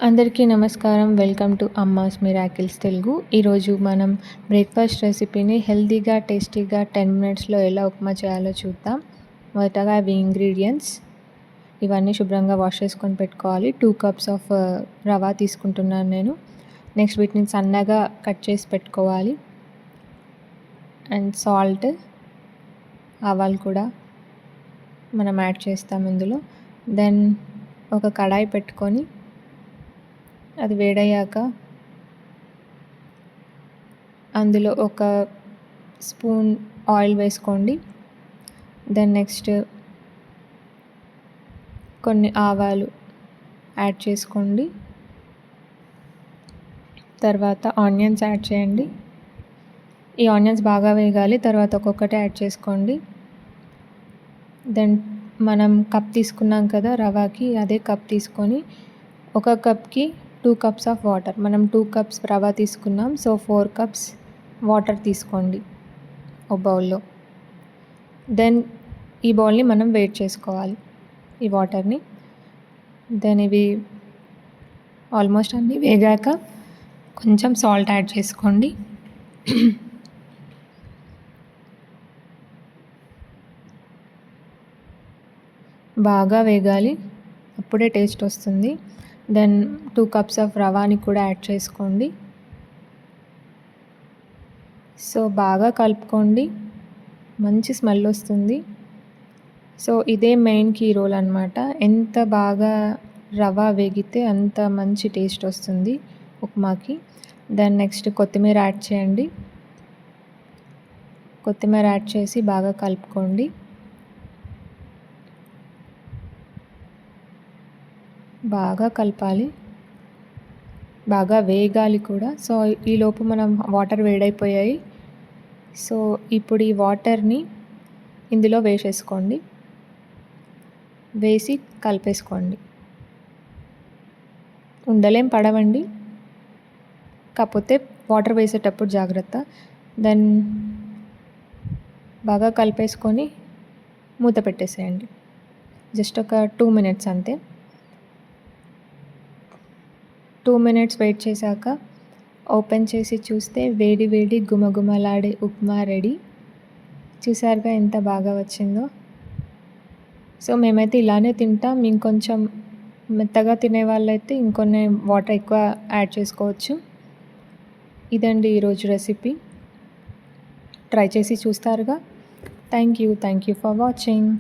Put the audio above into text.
అందరికీ నమస్కారం. Welcome to అమ్మాస్ miracles Telugu. ఈరోజు మనం బ్రేక్‌ఫాస్ట్ రెసిపీని హెల్తీగా, టేస్టీగా 10 మినిట్స్‌లో ఎలా ఉప్మా చేయాలో చూద్దాం. మొదటగా అవి ఇంగ్రీడియెంట్స్ ఇవన్నీ శుభ్రంగా వాష్ చేసుకొని పెట్టుకోవాలి. 2 కప్స్ ఆఫ్ రవ తీసుకుంటున్నాను నేను. నెక్స్ట్ వీటిని సన్నగా కట్ చేసి పెట్టుకోవాలి. అండ్ సాల్ట్, ఆవాలు కూడా మనం యాడ్ చేస్తాం ఇందులో. దెన్ ఒక కడాయి పెట్టుకొని అది వేడయ్యాక అందులో ఒక స్పూన్ ఆయిల్ వేసుకోండి. దెన్ నెక్స్ట్ కొన్ని ఆవాలు యాడ్ చేసుకోండి. తర్వాత ఆనియన్స్ యాడ్ చేయండి. ఈ ఆనియన్స్ బాగా వేగాలి. తర్వాత ఒక్కొక్కటి యాడ్ చేసుకోండి. దెన్ మనం కప్ తీసుకున్నాం కదా రవాకి, అదే కప్ తీసుకొని ఒక కప్కి 2 కప్స్ ఆఫ్ వాటర్. మనం 2 కప్స్ రవ తీసుకున్నాం. సో 4 కప్స్ వాటర్ తీసుకోండి ఒక బౌల్లో. దెన్ ఈ బౌల్ని మనం వేడి చేసుకోవాలి, ఈ వాటర్ని. దెన్ ఇవి ఆల్మోస్ట్ అన్నీ వేగాక కొంచెం సాల్ట్ యాడ్ చేసుకోండి. బాగా వేగాలి, అప్పుడే టేస్ట్ వస్తుంది. దెన్ 2 కప్స్ ఆఫ్ రవాని కూడా యాడ్ చేసుకోండి. సో బాగా కలుపుకోండి, మంచి స్మెల్ వస్తుంది. సో ఇదే మెయిన్ కీ రోల్ అనమాట. ఎంత బాగా రవ వేగితే అంత మంచి టేస్ట్ వస్తుంది ఉప్మాకి. దెన్ నెక్స్ట్ కొత్తిమీర యాడ్ చేయండి. కొత్తిమీర యాడ్ చేసి బాగా కలుపుకోండి. బాగా కలపాలి, బాగా వేగాలి కూడా. సో ఈలోపు మనం వాటర్ వేడైపోయాయి. సో ఇప్పుడు ఈ వాటర్ని ఇందులో వేసేసుకోండి, వేసి కలిపేసుకోండి. ఉండలేం పడవండి, కాకపోతే వాటర్ వేసేటప్పుడు జాగ్రత్త. దెన్ బాగా కలిపేసుకొని మూత పెట్టేసేయండి. జస్ట్ ఒక 2 మినిట్స్ అంతే. 2 మినిట్స్ వెయిట్ చేశాక ఓపెన్ చేసి చూస్తే వేడి వేడి గుమగుమలాడే ఉప్మా రెడీ. చూసారుగా ఎంత బాగా వచ్చిందో. సో మేమైతే ఇలానే తింటాం. ఇంకొంచెం మెత్తగా తినే వాళ్ళైతే ఇంకొన్ని వాటర్ ఎక్కువ యాడ్ చేసుకోవచ్చు. ఇదండి ఈరోజు రెసిపీ. ట్రై చేసి చూస్తారుగా. Thank you for watching.